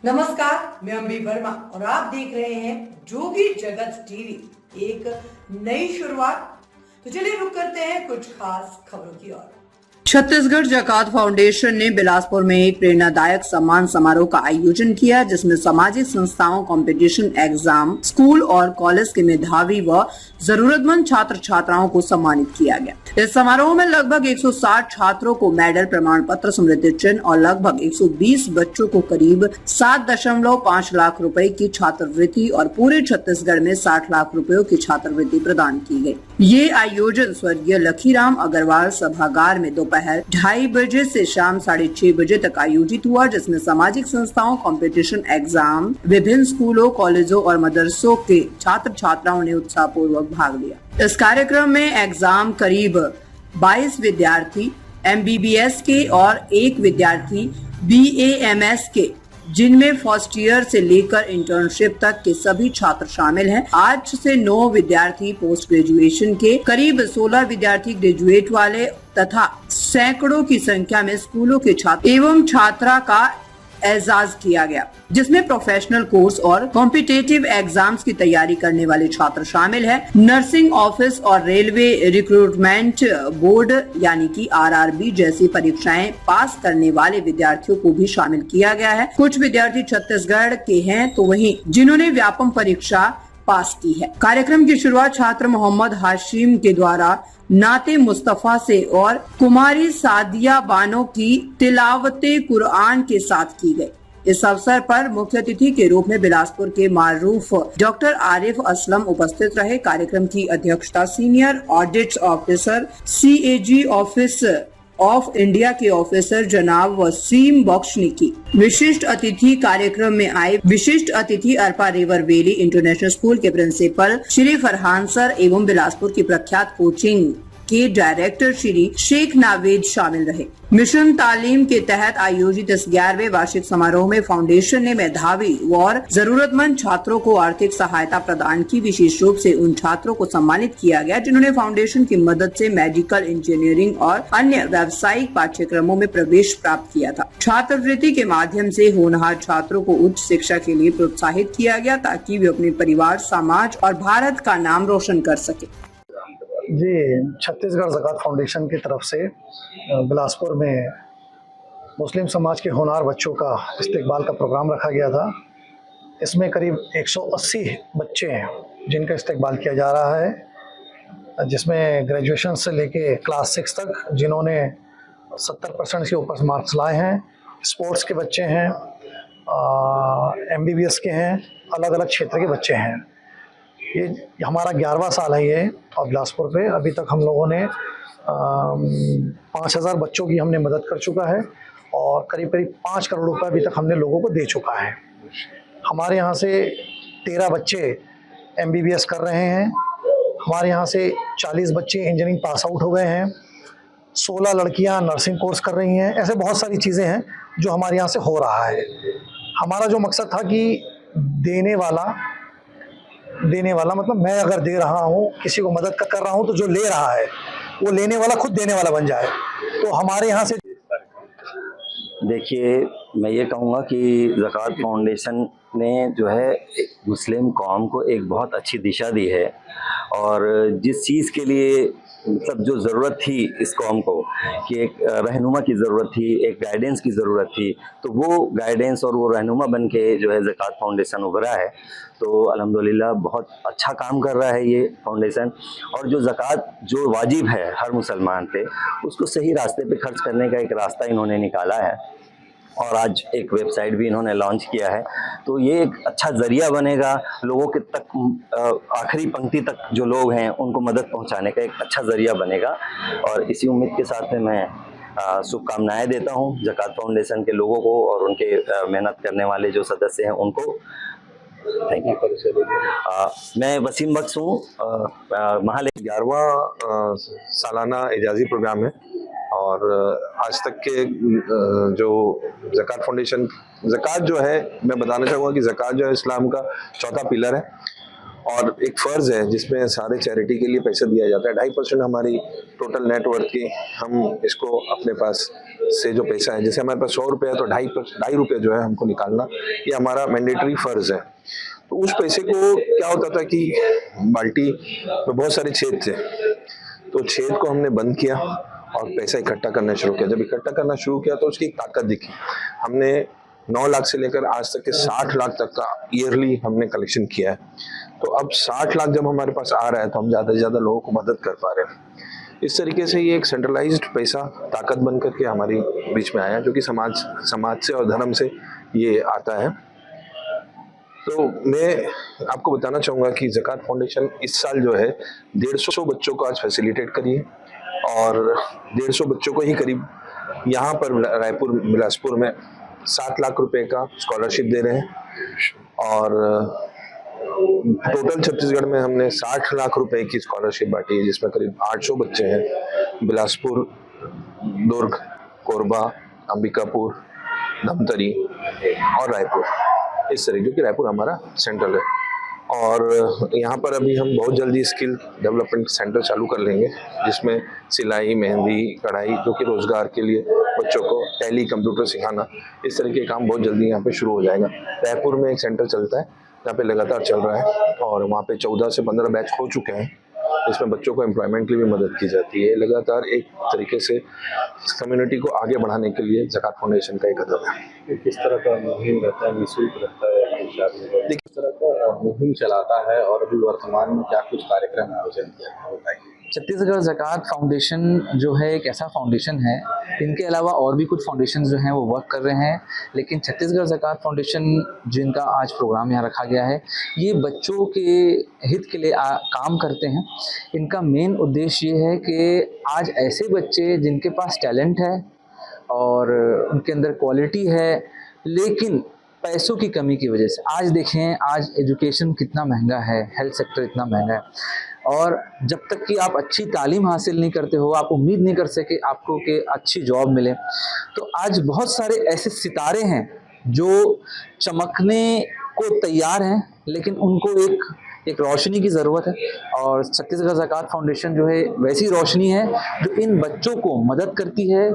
नमस्कार, मैं अम्बी वर्मा और आप देख रहे हैं जोगी जगत टीवी। एक नई शुरुआत। तो चलिए रुक करते हैं कुछ खास खबरों की ओर। छत्तीसगढ़ जकात फाउंडेशन ने बिलासपुर में एक प्रेरणादायक सम्मान समारोह का आयोजन किया, जिसमें सामाजिक संस्थाओं, कंपटीशन एग्जाम, स्कूल और कॉलेज के मेधावी व जरूरतमंद छात्र छात्राओं को सम्मानित किया गया। इस समारोह में लगभग 160 छात्रों को मेडल, प्रमाण पत्र, स्मृति चिन्ह और लगभग 120 बच्चों को करीब 7.5 लाख रुपए की छात्रवृत्ति और पूरे छत्तीसगढ़ में 60 लाख रुपयों की छात्रवृत्ति प्रदान की गई। ये आयोजन स्वर्गीय लखीराम अग्रवाल सभागार में दोपहर 2:30 बजे से शाम 6:30 बजे तक आयोजित हुआ, जिसमें सामाजिक संस्थाओं, कंपटीशन एग्जाम, विभिन्न स्कूलों, कॉलेजों और मदरसों के छात्र छात्राओं ने उत्साहपूर्वक भाग लिया। इस कार्यक्रम में एग्जाम करीब 22 विद्यार्थी MBBS के और 1 विद्यार्थी BAMS के, जिनमें फर्स्ट ईयर से लेकर इंटर्नशिप तक के सभी छात्र शामिल हैं। 8 से 9 विद्यार्थी पोस्ट ग्रेजुएशन के, करीब 16 विद्यार्थी ग्रेजुएट वाले तथा सैकड़ों की संख्या में स्कूलों के छात्र एवं छात्रा का एजाज किया गया, जिसमें प्रोफेशनल कोर्स और कॉम्पिटिटिव एग्जाम्स की तैयारी करने वाले छात्र शामिल हैं। नर्सिंग ऑफिस और रेलवे रिक्रूटमेंट बोर्ड यानी कि RRB जैसी परीक्षाएं पास करने वाले विद्यार्थियों को भी शामिल किया गया है। कुछ विद्यार्थी छत्तीसगढ़ के हैं तो वहीं जिन्होंने व्यापम परीक्षा पास की है। कार्यक्रम की शुरुआत छात्र मोहम्मद हाशिम के द्वारा नाते मुस्तफा से और कुमारी सादिया बानो की तिलावते कुरान के साथ की गई। इस अवसर पर मुख्य अतिथि के रूप में बिलासपुर के मारूफ डॉक्टर आरिफ असलम उपस्थित रहे। कार्यक्रम की अध्यक्षता senior audit officer CAG office of India के ऑफिसर जनाब वसीम बख्श ने की। विशिष्ट अतिथि कार्यक्रम में आए विशिष्ट अतिथि Arpa river valley international school के प्रिंसिपल श्री फरहान सर एवं बिलासपुर की प्रख्यात कोचिंग के डायरेक्टर श्री शेख नावेद शामिल रहे। मिशन तालीम के तहत आयोजित इस 11वें वार्षिक समारोह में फाउंडेशन ने मेधावी और जरूरतमंद छात्रों को आर्थिक सहायता प्रदान की। विशेष रूप से उन छात्रों को सम्मानित किया गया जिन्होंने फाउंडेशन की मदद से मेडिकल, इंजीनियरिंग और अन्य व्यावसायिक पाठ्यक्रमों में प्रवेश प्राप्त किया था। छात्रवृत्ति के माध्यम से होनहार छात्रों को उच्च शिक्षा के लिए प्रोत्साहित किया गया ताकि वे अपने परिवार, समाज और भारत का नाम रोशन कर सके। जी, छत्तीसगढ़ ज़कात फाउंडेशन की तरफ से बिलासपुर में मुस्लिम समाज के होनहार बच्चों का इस्तकबाल का प्रोग्राम रखा गया था। इसमें करीब 180 बच्चे हैं जिनका इस्तकबाल किया जा रहा है, जिसमें ग्रेजुएशन से लेके क्लास 6 तक जिन्होंने 70% के ऊपर मार्क्स लाए हैं। स्पोर्ट्स के बच्चे हैं, MBBS के हैं, अलग अलग क्षेत्र के बच्चे हैं। ये हमारा 11वां साल है ये, और बिलासपुर पे अभी तक हम लोगों ने 5000 बच्चों की हमने मदद कर चुका है और करीब 5 करोड़ रुपए अभी तक हमने लोगों को दे चुका है। हमारे यहाँ से 13 बच्चे MBBS कर रहे हैं। हमारे यहाँ से 40 बच्चे इंजीनियरिंग पास आउट हो गए हैं। 16 लड़कियाँ नर्सिंग कोर्स कर रही हैं। ऐसे बहुत सारी चीज़ें हैं जो हमारे यहाँ से हो रहा है। हमारा जो मकसद था कि देने वाला मतलब मैं अगर दे रहा हूँ, किसी को मदद कर रहा हूँ, तो जो ले रहा है वो लेने वाला खुद देने वाला बन जाए। तो हमारे यहाँ से देखिए, मैं ये कहूँगा कि ज़कात फाउंडेशन ने जो है मुस्लिम कौम को एक बहुत अच्छी दिशा दी है और जिस चीज़ के लिए मतलब जो ज़रूरत थी इस कौम को कि एक रहनुमा की ज़रूरत थी, एक गाइडेंस की ज़रूरत थी, तो वो गाइडेंस और वो रहनुमा बन के जो है ज़कात फाउंडेशन उभरा है। तो अल्हम्दुलिल्लाह बहुत अच्छा काम कर रहा है ये फाउंडेशन। और जो ज़कात जो वाजिब है हर मुसलमान पे, उसको सही रास्ते पे खर्च करने का एक रास्ता इन्होंने निकाला है और आज एक वेबसाइट भी इन्होंने लॉन्च किया है। तो ये एक अच्छा ज़रिया बनेगा लोगों के तक, आखिरी पंक्ति तक जो लोग हैं उनको मदद पहुंचाने का एक अच्छा ज़रिया बनेगा। और इसी उम्मीद के साथ में मैं शुभकामनाएं देता हूं ज़कात फाउंडेशन के लोगों को और उनके मेहनत करने वाले जो सदस्य हैं उनको। Thank you. मैं वसीम बख्श हूँ। महाल 11वां सालाना एजाजी प्रोग्राम है और आज तक के जो ज़कात फाउंडेशन, ज़कात जो है, मैं बताना चाहूँगा कि ज़कात जो है इस्लाम का चौथा पिलर है और एक फ़र्ज़ है जिसमें सारे चैरिटी के लिए पैसा दिया जाता है। 2.5% हमारी टोटल नेटवर्थ की हम इसको अपने पास से जो पैसा है, जैसे हमारे पास 100 रुपये है तो 2.5 रुपये जो है हमको निकालना, ये हमारा मैंडेटरी फ़र्ज़ है। तो उस पैसे को क्या होता था कि बाल्टी में बहुत सारे छेद थे, तो छेद को हमने बंद किया और पैसा इकट्ठा करना शुरू किया। जब इकट्ठा करना शुरू किया तो उसकी एक ताकत दिखी। हमने 9 लाख से लेकर आज तक के 60 लाख तक का ईयरली हमने कलेक्शन किया है। तो अब 60 लाख जब हमारे पास आ रहा है तो हम ज़्यादा से ज़्यादा लोगों को मदद कर पा रहे हैं। इस तरीके से ये एक सेंट्रलाइज्ड पैसा ताकत बन करके हमारी बीच में आया, जो कि समाज से और धर्म से ये आता है। तो मैं आपको बताना चाहूँगा कि ज़कात फाउंडेशन इस साल जो है 150 बच्चों को आज फैसिलिटेट करी है, और 150 बच्चों को ही करीब यहाँ पर रायपुर बिलासपुर में 7 लाख रुपए का स्कॉलरशिप दे रहे हैं। और टोटल छत्तीसगढ़ में हमने 60 लाख रुपए की स्कॉलरशिप बांटी है, जिसमें करीब 800 बच्चे हैं बिलासपुर, दुर्ग, कोरबा, अंबिकापुर, धमतरी और रायपुर, इस तरीके की रायपुर हमारा सेंटर है। और यहाँ पर अभी हम बहुत जल्दी स्किल डेवलपमेंट सेंटर चालू कर लेंगे, जिसमें सिलाई, मेहंदी, कढ़ाई, जो कि रोजगार के लिए बच्चों को टैली, कंप्यूटर सिखाना, इस तरह के काम बहुत जल्दी यहाँ पे शुरू हो जाएगा। रायपुर में एक सेंटर चलता है जहाँ पे लगातार चल रहा है, और वहाँ पे 14 से 15 बैच हो चुके हैं, इसमें बच्चों को एम्प्लॉयमेंट की भी मदद की जाती है। लगातार एक तरीके से कम्युनिटी को आगे बढ़ाने के लिए ज़कात फाउंडेशन का एक कदम है। किस तरह का मुहिम रहता है, निःशुल्क रहता है, देखिए किस तरह का मुहिम चलाता है, और अभी वर्तमान में क्या कुछ कार्यक्रम आयोजन किया है, बताइए। छत्तीसगढ़ ज़कात फाउंडेशन जो है एक ऐसा फाउंडेशन है, इनके अलावा और भी कुछ फाउंडेशन जो हैं वो वर्क कर रहे हैं, लेकिन छत्तीसगढ़ ज़कात फाउंडेशन जिनका आज प्रोग्राम यहाँ रखा गया है, ये बच्चों के हित के लिए काम करते हैं। इनका मेन उद्देश्य ये है कि आज ऐसे बच्चे जिनके पास टैलेंट है और उनके अंदर क्वालिटी है, लेकिन पैसों की कमी की वजह से, आज देखें आज एजुकेशन कितना महंगा है, हेल्थ सेक्टर इतना महंगा है, और जब तक कि आप अच्छी तालीम हासिल नहीं करते हो, आप उम्मीद नहीं कर सके आपको कि अच्छी जॉब मिले। तो आज बहुत सारे ऐसे सितारे हैं जो चमकने को तैयार हैं, लेकिन उनको एक रोशनी की ज़रूरत है, और छत्तीसगढ़ ज़कात फाउंडेशन जो है वैसी रोशनी है जो इन बच्चों को मदद करती है,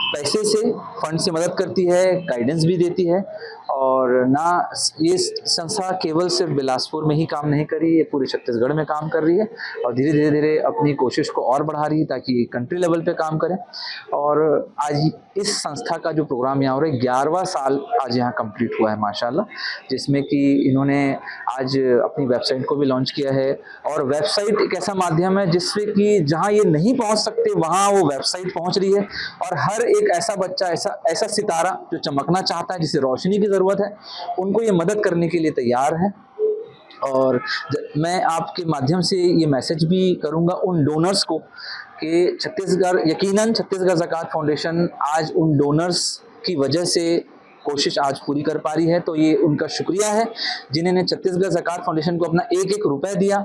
पैसे से, फंड से मदद करती है, गाइडेंस भी देती है। और ना ये संस्था केवल सिर्फ बिलासपुर में ही काम नहीं कर रही है, पूरे छत्तीसगढ़ में काम कर रही है, और धीरे धीरे अपनी कोशिश को और बढ़ा रही है ताकि कंट्री लेवल पे काम करें। और आज इस संस्था का जो प्रोग्राम यहाँ हो रहा है, 11वां साल आज यहाँ कंप्लीट हुआ है माशाल्लाह, जिसमें कि इन्होंने आज अपनी वेबसाइट को भी लॉन्च किया है। और वेबसाइट एक ऐसा माध्यम है जिससे कि जहाँ ये नहीं पहुँच सकते वहाँ वो वेबसाइट पहुँच रही है, और हर एक ऐसा बच्चा, ऐसा सितारा जो चमकना चाहता है, जिसे रोशनी की ज़रूरत है, उनको ये मदद करने के लिए तैयार है। और मैं आपके माध्यम से ये मैसेज भी करूँगा उन डोनर्स को कि यकीनन छत्तीसगढ़ ज़कात फाउंडेशन आज उन डोनर्स की वजह से कोशिश आज पूरी कर पा रही है। तो ये उनका शुक्रिया है जिन्होंने छत्तीसगढ़ ज़कात फाउंडेशन को अपना एक रुपए दिया,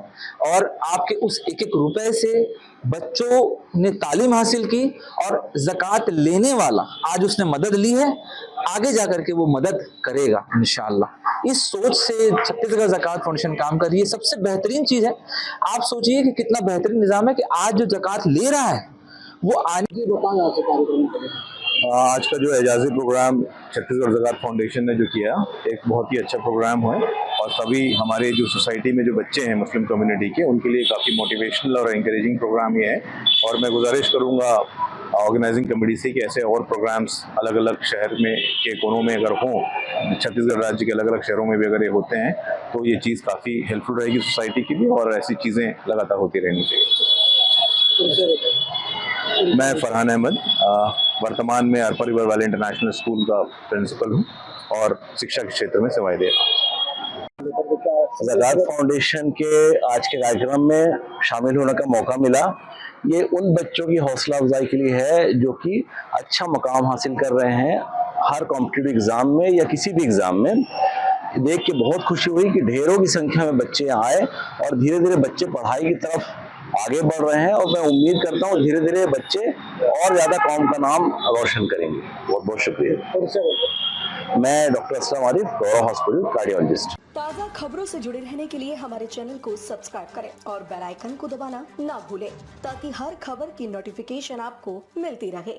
और आपके उस एक रुपए से बच्चों ने तालीम हासिल की, और ज़कात लेने वाला आज उसने मदद ली है, आगे जाकर के वो मदद करेगा इंशाअल्लाह। इस सोच से छत्तीसगढ़ ज़कात फाउंडेशन काम कर रही है। सबसे बेहतरीन चीज़ है, आप सोचिए कि कितना बेहतरीन निज़ाम है कि आज जो ज़कात ले रहा है वो आने की आज का जो एजाजी प्रोग्राम छत्तीसगढ़ ज़कात फाउंडेशन ने जो किया, एक बहुत ही अच्छा प्रोग्राम है, और सभी हमारे जो सोसाइटी में जो बच्चे हैं मुस्लिम कम्युनिटी के, उनके लिए काफ़ी मोटिवेशनल और इंकरेजिंग प्रोग्राम ये है। और मैं गुजारिश करूँगा ऑर्गेनाइजिंग कमेटी से कि ऐसे और प्रोग्राम्स अलग अलग शहर में के कोनों में अगर हों, छत्तीसगढ़ राज्य के अलग अलग शहरों में भी अगर ये होते हैं, तो ये चीज़ काफ़ी हेल्पफुल रहेगी सोसाइटी की भी, और ऐसी चीज़ें लगातार होती रहनी चाहिए। मैं फरहान अहमद वर्तमान में Arpa river valley international school का प्रिंसिपल हूँ, और शिक्षा के क्षेत्र में सेवाएं दे रहा हूँ। ज़कात फाउंडेशन के आज के कार्यक्रम में शामिल होने का मौका मिला। ये उन बच्चों की हौसला अफजाई के लिए है जो कि अच्छा मकाम हासिल कर रहे हैं हर कॉम्पिटिटिव एग्ज़ाम में या किसी भी एग्ज़ाम में। देख के बहुत खुशी हुई कि ढेरों की संख्या में बच्चे आए, और धीरे धीरे बच्चे पढ़ाई की तरफ आगे बढ़ रहे हैं, और मैं उम्मीद करता हूँ धीरे धीरे बच्चे और ज़्यादा कौम का नाम रोशन करेंगे। बहुत बहुत शुक्रिया। मैं डॉक्टर असलम आरिफ, गौरव हॉस्पिटल कार्डियोलॉजिस्ट। ताज़ा खबरों से जुड़े रहने के लिए हमारे चैनल को सब्सक्राइब करें और बेल आइकन को दबाना ना भूलें ताकि हर खबर की नोटिफिकेशन आपको मिलती रहे।